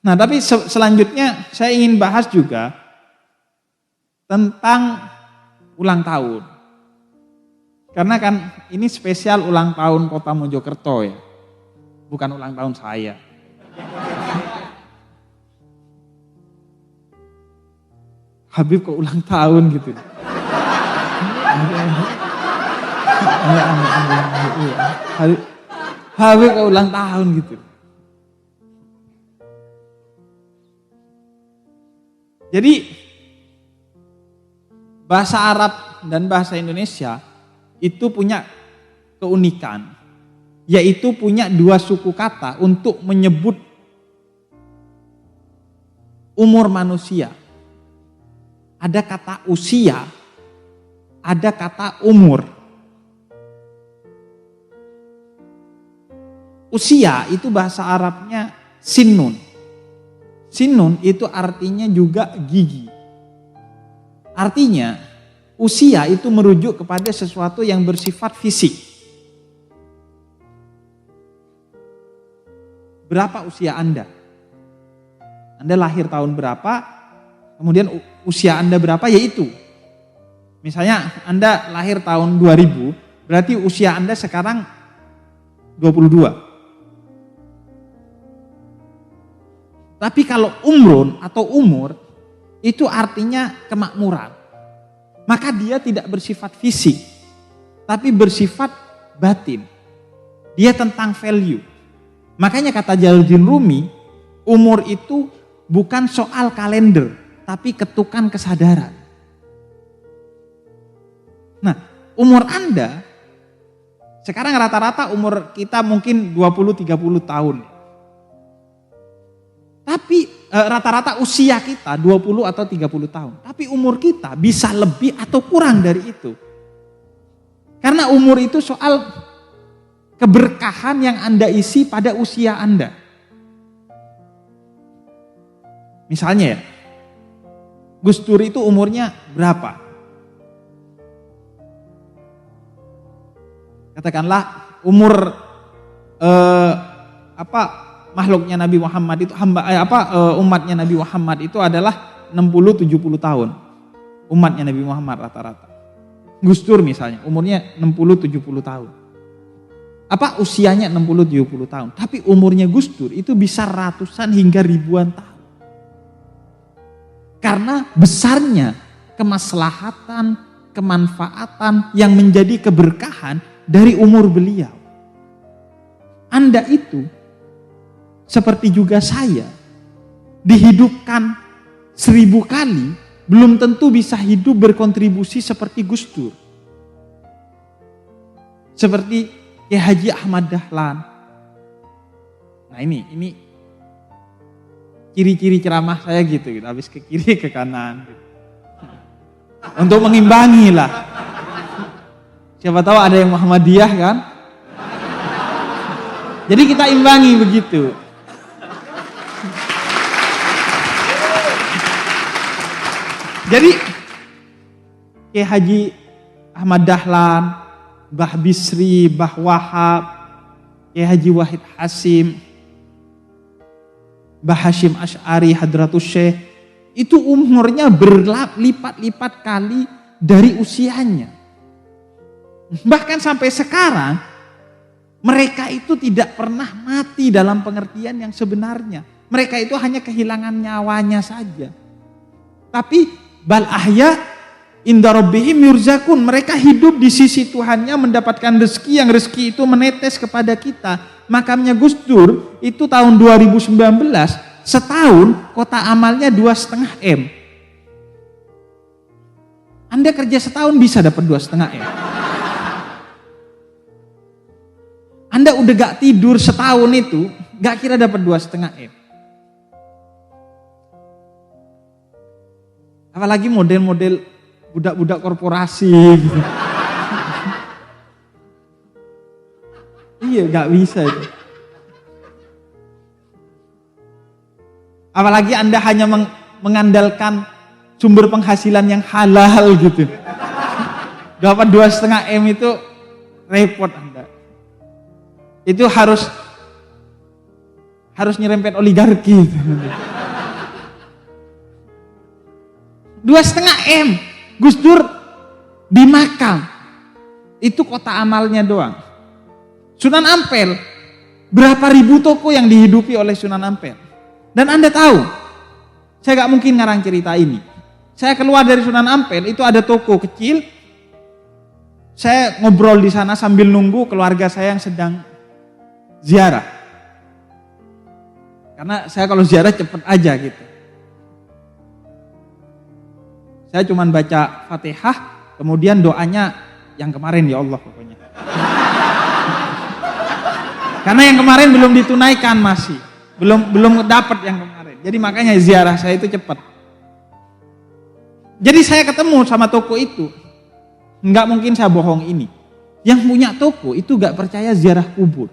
Nah, tapi selanjutnya saya ingin bahas juga tentang ulang tahun. Karena kan ini spesial ulang tahun Kota Mojokerto ya. Bukan ulang tahun saya. Habib kok ulang tahun gitu. Habib kok ulang tahun gitu. Jadi bahasa Arab dan bahasa Indonesia itu punya keunikan, yaitu punya dua suku kata untuk menyebut umur manusia. Ada kata usia, ada kata umur. Usia itu bahasa Arabnya sinnun. Sinnun itu artinya juga gigi. Artinya usia itu merujuk kepada sesuatu yang bersifat fisik. Berapa usia Anda? Anda lahir tahun berapa? Kemudian usia Anda berapa? Yaitu. Misalnya Anda lahir tahun 2000, berarti usia Anda sekarang 22. Tapi kalau umrun atau umur, itu artinya kemakmuran. Maka dia tidak bersifat fisik, tapi bersifat batin. Dia tentang value. Makanya kata Jalaluddin Rumi, umur itu bukan soal kalender, tapi ketukan kesadaran. Nah, umur Anda, sekarang rata-rata umur kita mungkin 20-30 tahun. Tapi rata-rata usia kita 20 atau 30 tahun. Tapi umur kita bisa lebih atau kurang dari itu. Karena umur itu soal keberkahan yang Anda isi pada usia Anda. Misalnya ya, Gus Dur itu umurnya berapa? Katakanlah umur makhluknya Nabi Muhammad itu umatnya Nabi Muhammad itu adalah 60-70 tahun. Umatnya Nabi Muhammad rata-rata. Gus Dur misalnya umurnya 60-70 tahun. Usianya 60-70 tahun. Tapi umurnya Gus Dur itu bisa ratusan hingga ribuan tahun. Karena besarnya kemaslahatan, kemanfaatan yang menjadi keberkahan dari umur beliau. Anda itu seperti juga saya dihidupkan 1000 kali belum tentu bisa hidup berkontribusi seperti Gus Dur. Seperti Kiai Haji Ahmad Dahlan. Nah ini ciri-ciri ceramah saya gitu, habis ke kiri ke kanan gitu. Untuk mengimbangi lah. Siapa tahu ada yang Muhammadiyah kan? Jadi kita imbangi begitu. Jadi Kiai Haji Ahmad Dahlan, Mbah Bisri, Mbah Wahab, Kiai Haji Wahid Hasim, Mbah Hashim Asy'ari, Hadratus Syekh, itu umurnya berlipat-lipat kali dari usianya. Bahkan sampai sekarang, mereka itu tidak pernah mati dalam pengertian yang sebenarnya. Mereka itu hanya kehilangan nyawanya saja. Tapi bal ahya inda rabbihim yurzakun, mereka hidup di sisi Tuhannya mendapatkan rezeki yang rezeki itu menetes kepada kita. Makamnya Gus Dur itu tahun 2019, setahun kota amalnya 2,5 M. Anda kerja setahun bisa dapat 2,5 M. Anda udah gak tidur setahun itu, gak kira dapat 2,5 M. Apalagi model-model budak-budak korporasi gitu. Iya, gak bisa itu. Apalagi Anda hanya mengandalkan sumber penghasilan yang halal gitu. Dapat 2,5 M itu repot Anda. Itu harus harus nyerempet oligarki. 2,5 M, Gus Dur di makam. Itu kota amalnya doang. Sunan Ampel, berapa ribu toko yang dihidupi oleh Sunan Ampel. Dan Anda tahu, saya gak mungkin ngarang cerita ini. Saya keluar dari Sunan Ampel, itu ada toko kecil. Saya ngobrol di sana sambil nunggu keluarga saya yang sedang ziarah. Karena saya kalau ziarah cepet aja gitu. Saya cuma baca Fatihah, kemudian doanya yang kemarin ya Allah pokoknya. Karena yang kemarin belum ditunaikan masih, belum dapat yang kemarin. Jadi makanya ziarah saya itu cepat. Jadi saya ketemu sama toko itu, nggak mungkin saya bohong ini. Yang punya toko itu nggak percaya ziarah kubur.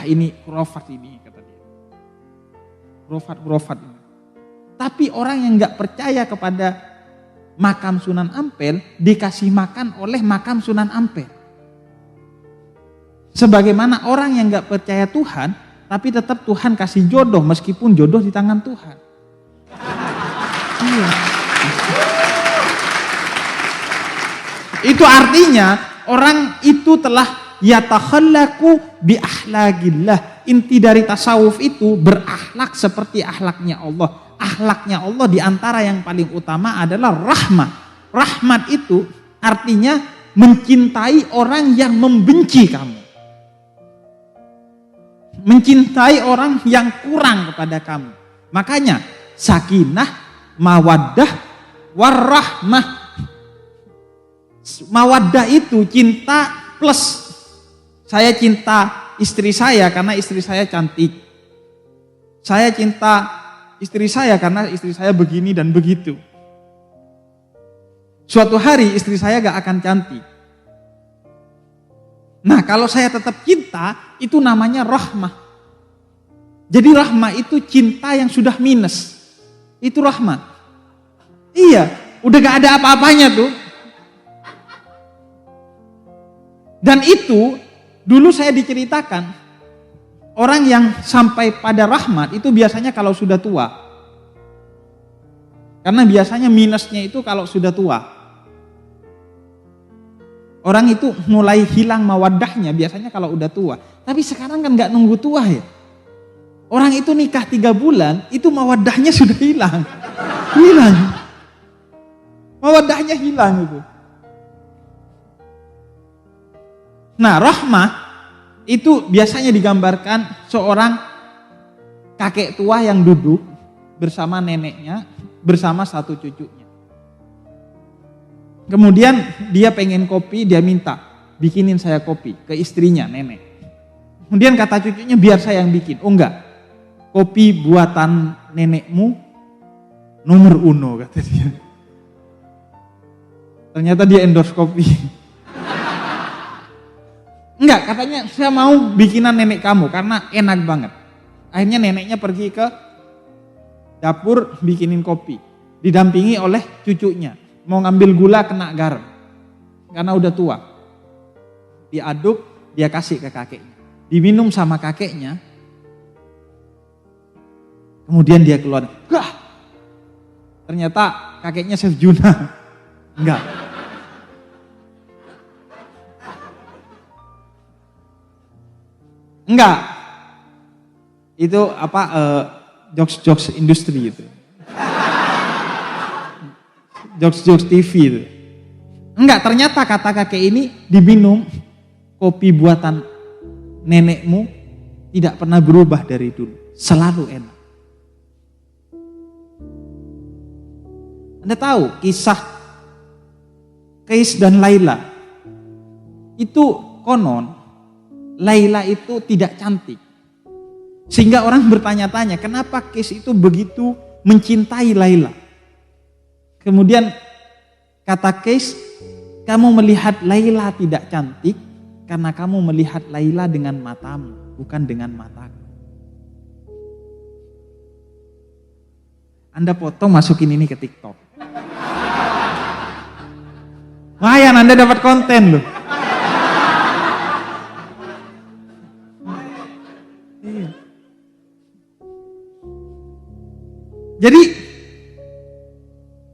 Ini khurafat ini kata dia. Khurafat ini. Tapi orang yang nggak percaya kepada makam Sunan Ampel dikasih makan oleh makam Sunan Ampel. Sebagaimana orang yang gak percaya Tuhan, tapi tetap Tuhan kasih jodoh meskipun jodoh di tangan Tuhan. Iya. Itu artinya orang itu telah yatakhallaku bi ahlakillah. Inti dari tasawuf itu berakhlak seperti akhlaknya Allah. Akhlaknya Allah diantara yang paling utama adalah rahmat. Rahmat itu artinya mencintai orang yang membenci kamu. Mencintai orang yang kurang kepada kamu. Makanya sakinah, mawaddah, warahmah. Mawaddah itu cinta plus. Saya cinta istri saya karena istri saya cantik. Saya cinta istri saya karena istri saya begini dan begitu. Suatu hari istri saya gak akan cantik. Nah kalau saya tetap cinta, itu namanya rahmah. Jadi rahmah itu cinta yang sudah minus. Itu rahmah. Iya, udah gak ada apa-apanya tuh. Dan itu, dulu saya diceritakan, orang yang sampai pada rahmat itu biasanya kalau sudah tua. Karena biasanya minusnya itu kalau sudah tua. Orang itu mulai hilang mawaddahnya biasanya kalau udah tua. Tapi sekarang kan gak nunggu tua ya. Orang itu nikah 3 bulan, itu mawaddahnya sudah hilang. Hilang. Mawaddahnya hilang itu. Nah rahmah itu biasanya digambarkan seorang kakek tua yang duduk bersama neneknya, bersama satu cucunya. Kemudian dia pengen kopi, dia minta, bikinin saya kopi ke istrinya, nenek. Kemudian kata cucunya, biar saya yang bikin. Oh enggak, kopi buatan nenekmu nomor 1 kata dia. Ternyata dia endorse kopi. Enggak, katanya saya mau bikinan nenek kamu karena enak banget. Akhirnya neneknya pergi ke dapur bikinin kopi. Didampingi oleh cucunya. Mau ngambil gula kena garam. Karena udah tua. Diaduk, dia kasih ke kakeknya. Diminum sama kakeknya. Kemudian dia keluar. Wah! Ternyata kakeknya Chef Juna. Enggak. Enggak. Itu apa jokes industri itu. Jokes TV itu. Enggak, ternyata kata kakek ini diminum kopi buatan nenekmu tidak pernah berubah dari dulu. Selalu enak. Anda tahu kisah Qais dan Laila. Itu konon Laila itu tidak cantik. Sehingga orang bertanya-tanya, kenapa Qais itu begitu mencintai Laila? Kemudian kata Qais, kamu melihat Laila tidak cantik karena kamu melihat Laila dengan matamu, bukan dengan mataku. Anda potong masukin ini ke TikTok. Lumayan Anda dapat konten loh. Iya. Jadi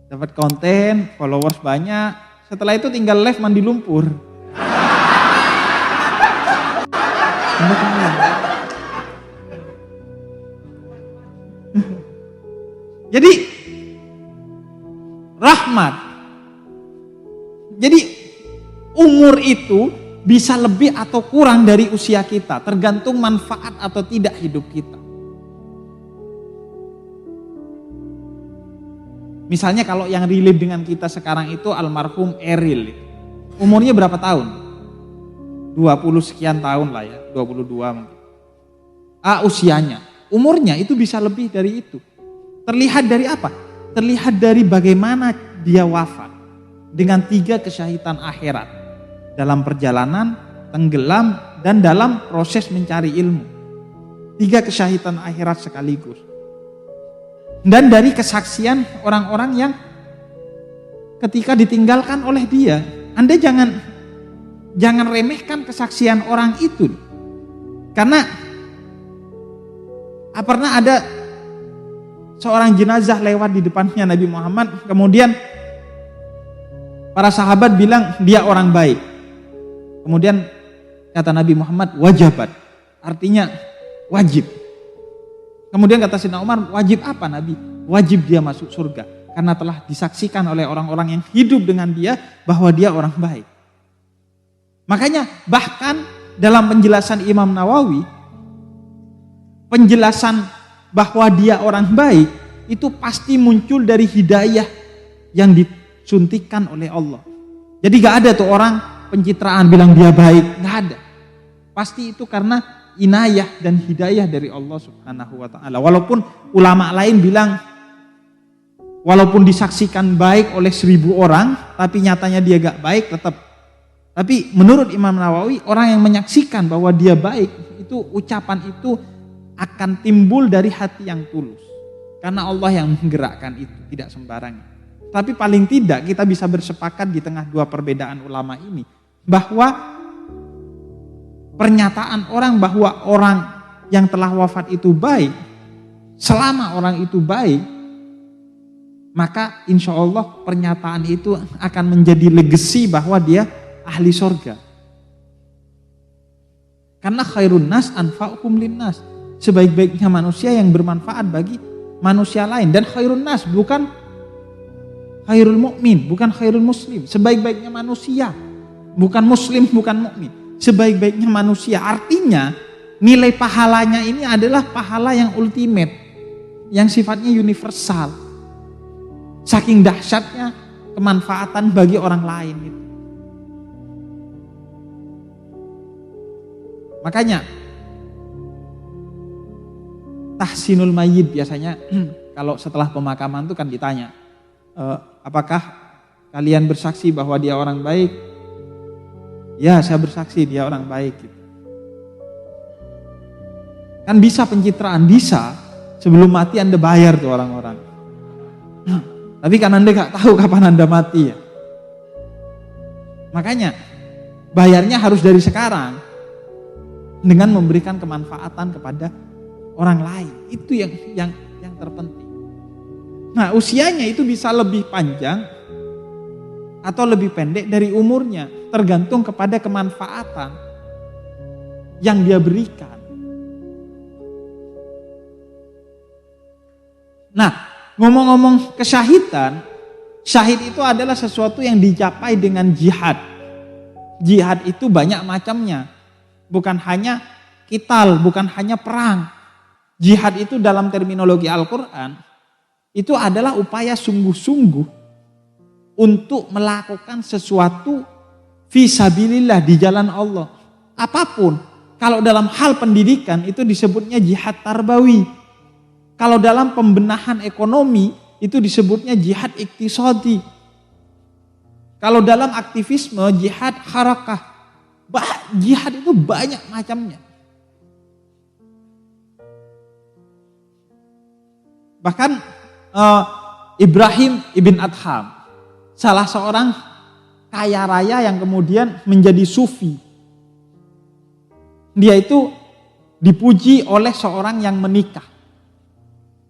dapat konten, followers banyak, setelah itu tinggal live mandi lumpur. Jadi rahmat. Jadi umur itu bisa lebih atau kurang dari usia kita, tergantung manfaat atau tidak hidup kita. Misalnya kalau yang relate dengan kita sekarang itu almarhum Eril. Umurnya berapa tahun? 20 sekian tahun lah ya, 22 mungkin. Usianya. Umurnya itu bisa lebih dari itu. Terlihat dari apa? Terlihat dari bagaimana dia wafat. Dengan 3 kesyahidan akhirat. Dalam perjalanan, tenggelam, dan dalam proses mencari ilmu. 3 kesyahidan akhirat sekaligus. Dan dari kesaksian orang-orang yang ketika ditinggalkan oleh dia. Anda jangan remehkan kesaksian orang itu. Karena pernah ada seorang jenazah lewat di depannya Nabi Muhammad. Kemudian para sahabat bilang dia orang baik. Kemudian kata Nabi Muhammad wajabat. Artinya wajib. Kemudian kata Sayyidina Umar, wajib apa Nabi? Wajib dia masuk surga. Karena telah disaksikan oleh orang-orang yang hidup dengan dia bahwa dia orang baik. Makanya bahkan dalam penjelasan Imam Nawawi, penjelasan bahwa dia orang baik itu pasti muncul dari hidayah yang disuntikan oleh Allah. Jadi gak ada tuh orang pencitraan bilang dia baik, gak ada. Pasti itu karena inayah dan hidayah dari Allah Subhanahu wa taala. Walaupun ulama lain bilang walaupun disaksikan baik oleh 1000 orang, tapi nyatanya dia gak baik tetap. Tapi menurut Imam Nawawi, orang yang menyaksikan bahwa dia baik, itu ucapan itu akan timbul dari hati yang tulus. Karena Allah yang menggerakkan itu, tidak sembarangan. Tapi paling tidak kita bisa bersepakat di tengah 2 perbedaan ulama ini, bahwa pernyataan orang bahwa orang yang telah wafat itu baik, selama orang itu baik, maka insya Allah pernyataan itu akan menjadi legacy bahwa dia ahli surga. Karena khairun nas anfa'ukum linnas. Sebaik-baiknya manusia yang bermanfaat bagi manusia lain. Dan khairun nas bukan khairul mukmin, bukan khairul muslim. Sebaik-baiknya manusia, bukan muslim, bukan mukmin. Sebaik-baiknya manusia. Artinya nilai pahalanya ini adalah pahala yang ultimate, yang sifatnya universal. Saking dahsyatnya kemanfaatan bagi orang lain itu. Makanya tahsinul mayyit biasanya kalau setelah pemakaman itu kan ditanya, apakah kalian bersaksi bahwa dia orang baik? Ya, saya bersaksi dia orang baik gitu. Kan bisa pencitraan, bisa. Sebelum mati Anda bayar tuh orang-orang. Tapi kan Anda gak tahu kapan Anda mati ya. Makanya bayarnya harus dari sekarang. Dengan memberikan kemanfaatan kepada orang lain. Itu yang terpenting. Nah, usianya itu bisa lebih panjang atau lebih pendek dari umurnya, tergantung kepada kemanfaatan yang dia berikan. Nah, ngomong-ngomong kesyahidan, syahid itu adalah sesuatu yang dicapai dengan jihad. Jihad itu banyak macamnya. Bukan hanya qital, bukan hanya perang. Jihad itu dalam terminologi Al-Quran, itu adalah upaya sungguh-sungguh untuk melakukan sesuatu fisabilillah di jalan Allah. Apapun. Kalau dalam hal pendidikan itu disebutnya jihad tarbawi. Kalau dalam pembenahan ekonomi itu disebutnya jihad iktisadi. Kalau dalam aktivisme jihad harakah. Jihad itu banyak macamnya. Bahkan Ibrahim ibn Adham, salah seorang kaya raya yang kemudian menjadi sufi. Dia itu dipuji oleh seorang yang menikah.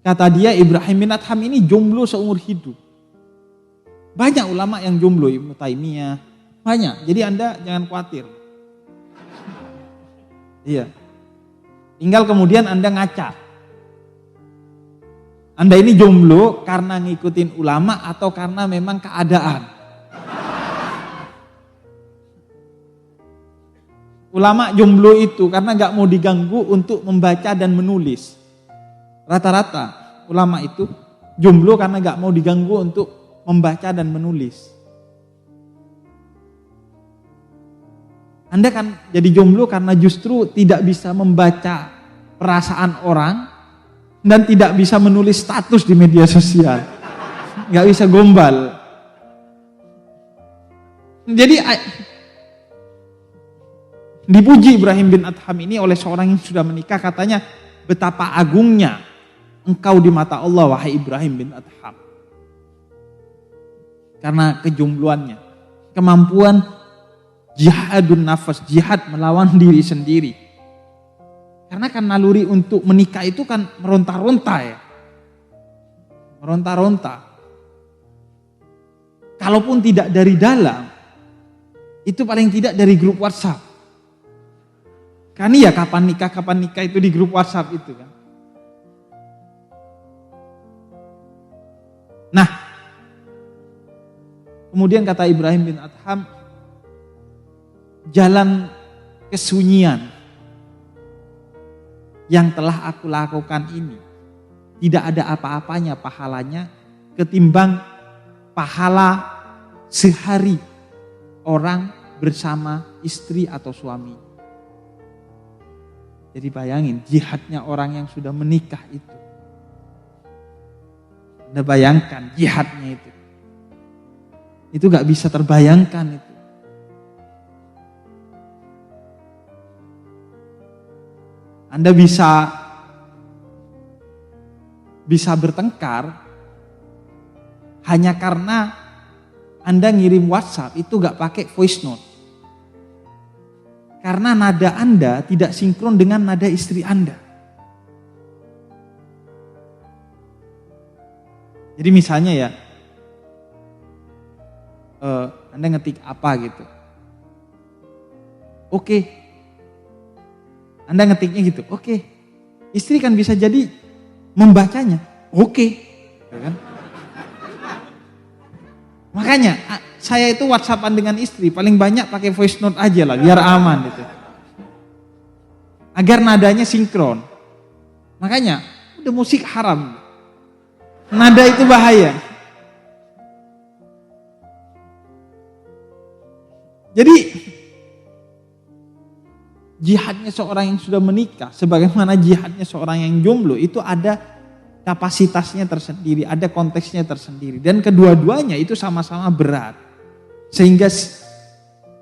Kata dia, Ibrahim bin Adham ini jomblo seumur hidup. Banyak ulama yang jomblo, Ibnu Taimiyah, banyak. Jadi Anda jangan khawatir. Iya. Tinggal kemudian Anda ngaca. Anda ini jomblo karena ngikutin ulama atau karena memang keadaan. Ulama jomblo itu karena gak mau diganggu untuk membaca dan menulis. Rata-rata ulama itu jomblo karena gak mau diganggu untuk membaca dan menulis. Anda kan jadi jomblo karena justru tidak bisa membaca perasaan orang dan tidak bisa menulis status di media sosial. Gak bisa gombal. Jadi dipuji Ibrahim bin Adham ini oleh seorang yang sudah menikah, katanya, betapa agungnya engkau di mata Allah wahai Ibrahim bin Adham. Karena kejombloannya, kemampuan jihadun nafas, jihad melawan diri sendiri. Karena kan naluri untuk menikah itu kan meronta-ronta ya. Meronta-ronta. Kalaupun tidak dari dalam, itu paling tidak dari grup WhatsApp. Kan iya kapan nikah itu di grup WhatsApp itu kan. Nah, kemudian kata Ibrahim bin Adham, jalan kesunyian yang telah aku lakukan ini tidak ada apa-apanya pahalanya ketimbang pahala sehari orang bersama istri atau suami. Jadi bayangin jihadnya orang yang sudah menikah itu. Anda bayangkan jihadnya itu. Itu gak bisa terbayangkan itu. Anda bisa bertengkar hanya karena Anda ngirim WhatsApp itu gak pakai voice note. Karena nada Anda tidak sinkron dengan nada istri Anda. Jadi misalnya ya, Anda ngetik apa gitu. Oke. Anda ngetiknya gitu, oke. Istri kan bisa jadi membacanya, oke. Ya kan? Makanya saya itu WhatsAppan dengan istri paling banyak pakai voice note aja lah biar aman gitu. Agar nadanya sinkron. Makanya udah musik haram. Nada itu bahaya. Jadi jihadnya seorang yang sudah menikah sebagaimana jihadnya seorang yang jomblo itu ada kapasitasnya tersendiri, ada konteksnya tersendiri. Dan kedua-duanya itu sama-sama berat. Sehingga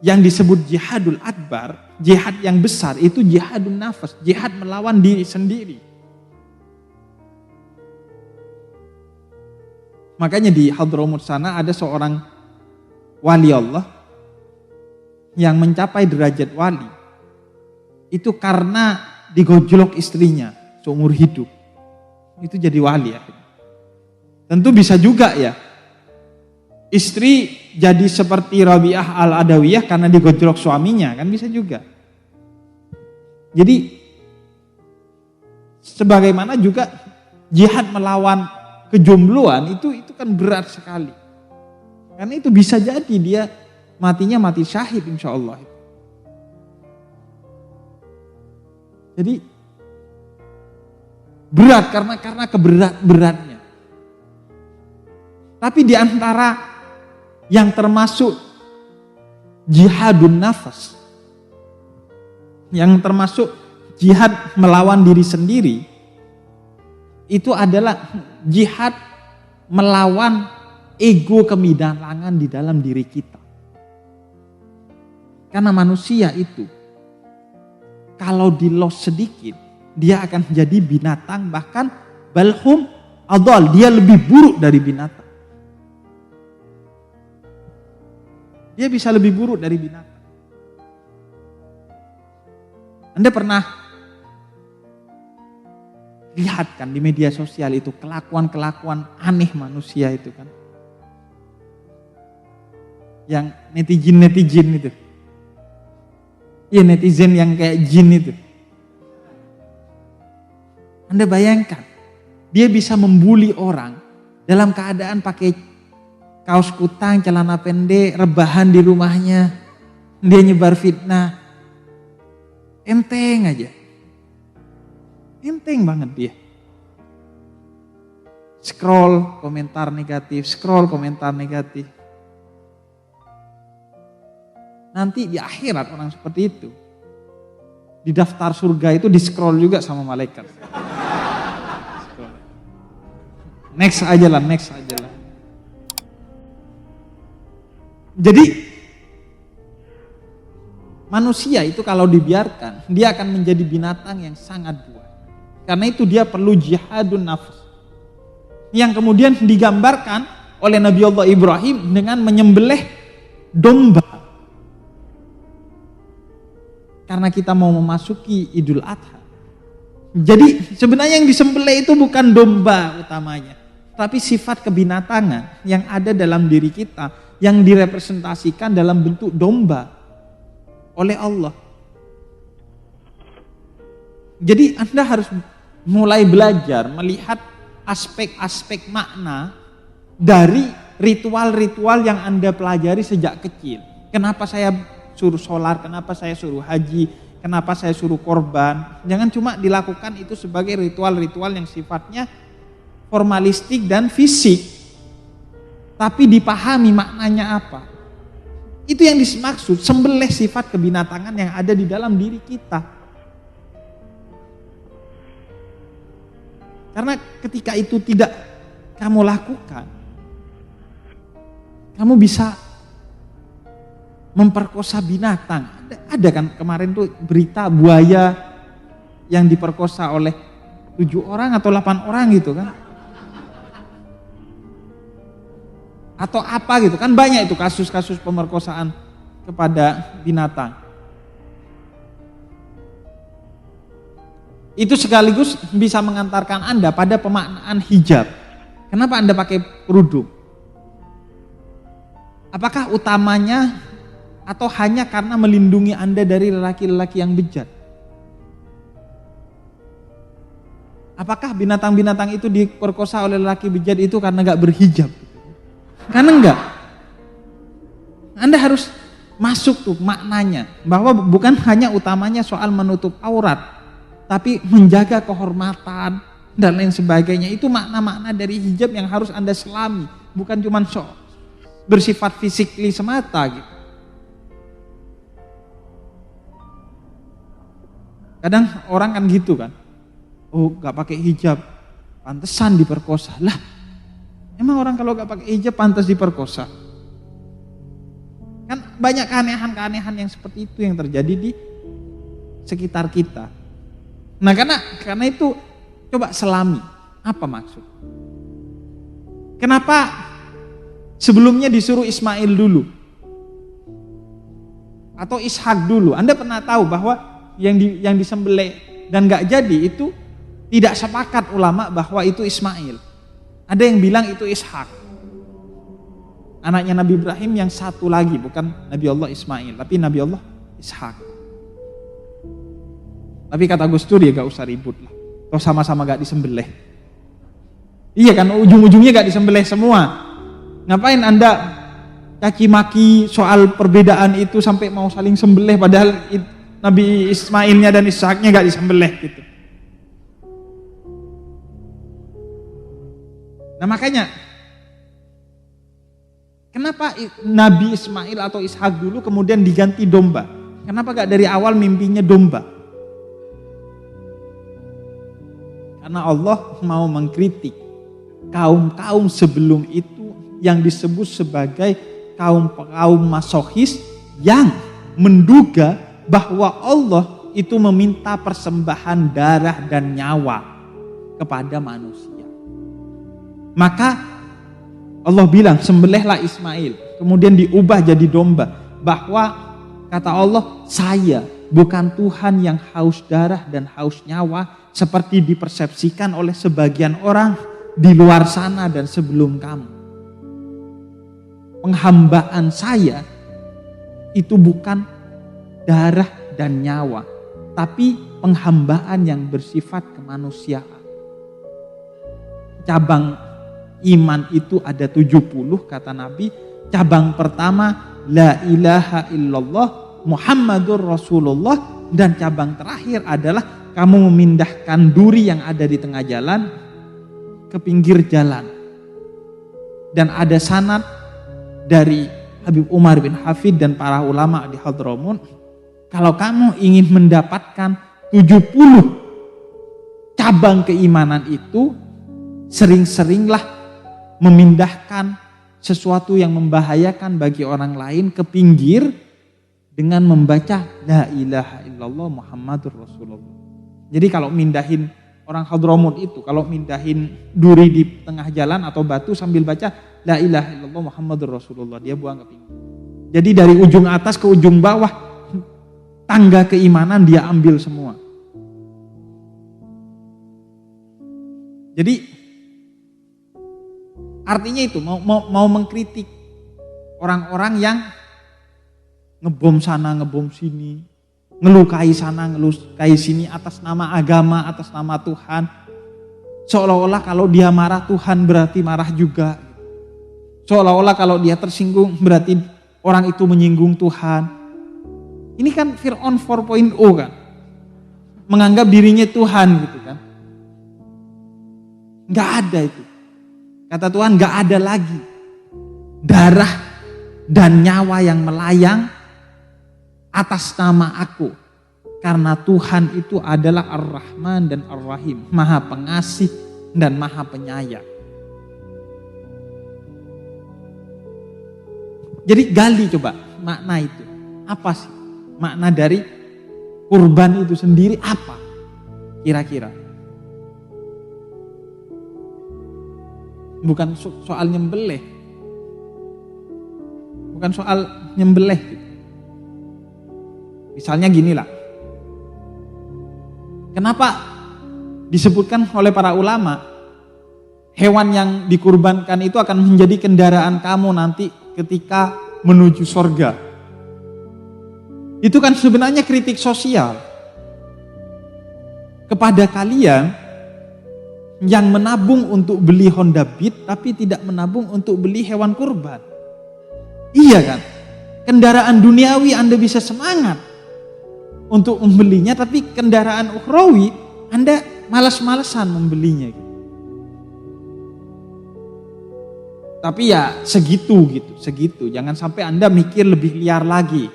yang disebut jihadul akbar, jihad yang besar itu jihadun nafas, jihad melawan diri sendiri. Makanya di Hadramut sana ada seorang wali Allah yang mencapai derajat wali. Itu karena digojlok istrinya seumur hidup. Itu jadi wali ya. Tentu bisa juga ya. Istri jadi seperti Rabi'ah al-Adawiyah karena digojlok suaminya, kan bisa juga. Jadi sebagaimana juga jihad melawan kejombloan itu kan berat sekali. Karena itu bisa jadi dia matinya mati syahid insyaallah. Jadi berat karena beratnya. Tapi di antara yang termasuk jihadun nafas, yang termasuk jihad melawan diri sendiri, itu adalah jihad melawan ego kemidalangan di dalam diri kita. Karena manusia itu kalau di-loss sedikit dia akan jadi binatang, bahkan balhum adol, dia lebih buruk dari binatang. Dia bisa lebih buruk dari binatang. Anda pernah Lihat kan di media sosial itu kelakuan-kelakuan aneh manusia itu kan. Yang netizen itu. Iya, netizen yang kayak jin itu. Anda bayangkan, dia bisa membuli orang dalam keadaan pakai kaos kutang, celana pendek, rebahan di rumahnya. Dia nyebar fitnah. Enteng aja. Enteng banget dia. Scroll komentar negatif. Nanti di akhirat orang seperti itu, di daftar surga itu di scroll juga sama malaikat. Next aja lah. Jadi manusia itu kalau dibiarkan, dia akan menjadi binatang yang sangat buas. Karena itu dia perlu jihadun nafs. Yang kemudian digambarkan oleh Nabi Allah Ibrahim dengan menyembelih domba. Karena kita mau memasuki Idul Adha. Jadi sebenarnya yang disembelih itu bukan domba utamanya, tapi sifat kebinatangan yang ada dalam diri kita yang direpresentasikan dalam bentuk domba oleh Allah. Jadi Anda harus mulai belajar melihat aspek-aspek makna dari ritual-ritual yang Anda pelajari sejak kecil. Kenapa saya suruh sholat, kenapa saya suruh haji, kenapa saya suruh korban. Jangan cuma dilakukan itu sebagai ritual-ritual yang sifatnya formalistik dan fisik, tapi dipahami maknanya apa. Itu yang dimaksud, sembelih sifat kebinatangan yang ada di dalam diri kita. Karena ketika itu tidak kamu lakukan, kamu bisa memperkosa binatang. Ada kan kemarin tuh berita buaya yang diperkosa oleh 7 orang atau 8 orang gitu kan. Atau apa gitu kan, banyak itu kasus-kasus pemerkosaan kepada binatang. Itu sekaligus bisa mengantarkan Anda pada pemaknaan hijab. Kenapa Anda pakai kerudung? Apakah utamanya atau hanya karena melindungi Anda dari lelaki-lelaki yang bejat? Apakah binatang-binatang itu diperkosa oleh lelaki bejat itu karena gak berhijab? Karena enggak. Anda harus masuk tuh maknanya, bahwa bukan hanya utamanya soal menutup aurat, tapi menjaga kehormatan dan lain sebagainya. Itu makna-makna dari hijab yang harus Anda selami, bukan cuma bersifat fisikly semata gitu. Kadang orang kan gitu kan, oh gak pakai hijab, pantesan diperkosa. Lah, emang orang kalau gak pakai hijab pantas diperkosa? Kan banyak keanehan-keanehan yang seperti itu yang terjadi di sekitar kita. Nah karena itu coba selami, apa maksud? Kenapa sebelumnya disuruh Ismail dulu? Atau Ishak dulu? Anda pernah tahu bahwa yang disembelih dan gak jadi itu tidak sepakat ulama bahwa itu Ismail. Ada yang bilang itu Ishak, anaknya Nabi Ibrahim yang satu lagi, bukan Nabi Allah Ismail, tapi Nabi Allah Ishak. Tapi kata Gus Dur ya gak usah ribut lah, toh sama-sama gak disembelih. Iya kan, ujung-ujungnya gak disembelih semua. Ngapain Anda caci maki soal perbedaan itu sampai mau saling sembelih, padahal Nabi Ismailnya dan Ishaknya gak disembelih gitu. Nah makanya kenapa Nabi Ismail atau Ishak dulu kemudian diganti domba? Kenapa gak dari awal mimpinya domba? Karena Allah mau mengkritik kaum-kaum sebelum itu yang disebut sebagai kaum masochis yang menduga bahwa Allah itu meminta persembahan darah dan nyawa kepada manusia. Maka Allah bilang sembelihlah Ismail, kemudian diubah jadi domba, bahwa kata Allah saya bukan Tuhan yang haus darah dan haus nyawa seperti dipersepsikan oleh sebagian orang di luar sana dan sebelum kamu. Penghambaan saya itu bukan darah dan nyawa, tapi penghambaan yang bersifat kemanusiaan. Cabang iman itu ada 70 kata Nabi. Cabang pertama la ilaha illallah Muhammadur Rasulullah, dan cabang terakhir adalah kamu memindahkan duri yang ada di tengah jalan ke pinggir jalan. Dan ada sanad dari Habib Umar bin Hafid dan para ulama di Hadramaut, kalau kamu ingin mendapatkan 70 cabang keimanan itu, sering-seringlah memindahkan sesuatu yang membahayakan bagi orang lain ke pinggir dengan membaca la ilaha illallah Muhammadur Rasulullah. Jadi kalau mindahin orang Hadramaut itu, kalau mindahin duri di tengah jalan atau batu sambil baca la ilaha illallah Muhammadur Rasulullah, dia buang ke pinggir. Jadi dari ujung atas ke ujung bawah tangga keimanan dia ambil semua. Jadi artinya itu mau mengkritik orang-orang yang ngebom sana, ngebom sini, ngelukai sana, ngelukai sini atas nama agama, atas nama Tuhan. Seolah-olah kalau dia marah Tuhan berarti marah juga. Seolah-olah kalau dia tersinggung berarti orang itu menyinggung Tuhan. Ini kan Fir'aun 4.0 kan. Menganggap dirinya Tuhan gitu kan. Gak ada itu. Kata Tuhan gak ada lagi darah dan nyawa yang melayang atas nama aku. Karena Tuhan itu adalah Ar-Rahman dan Ar-Rahim, Maha Pengasih dan Maha Penyayang. Jadi gali coba makna itu. Apa sih makna dari kurban itu sendiri, apa kira-kira? Bukan soal nyembelih. Bukan soal nyembelih gitu. Misalnya gini lah. Kenapa disebutkan oleh para ulama hewan yang dikurbankan itu akan menjadi kendaraan kamu nanti ketika menuju sorga? Itu kan sebenarnya kritik sosial kepada kalian yang menabung untuk beli Honda Beat tapi tidak menabung untuk beli hewan kurban. Iya kan? Kendaraan duniawi Anda bisa semangat untuk membelinya, tapi kendaraan ukhrawi Anda malas-malasan membelinya. Tapi ya segitu. Jangan sampai Anda mikir lebih liar lagi.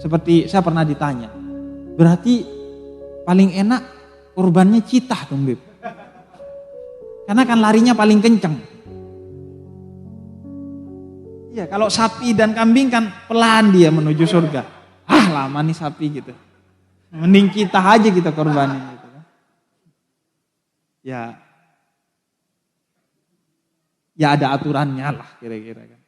Seperti saya pernah ditanya, berarti paling enak kurbannya citah dong Beb. Karena kan larinya paling kencang. Iya, kalau sapi dan kambing kan pelan dia menuju surga. Lama nih sapi gitu. Mending kita aja kita korbanin gitu. Ya ada aturannya lah kira-kira kan.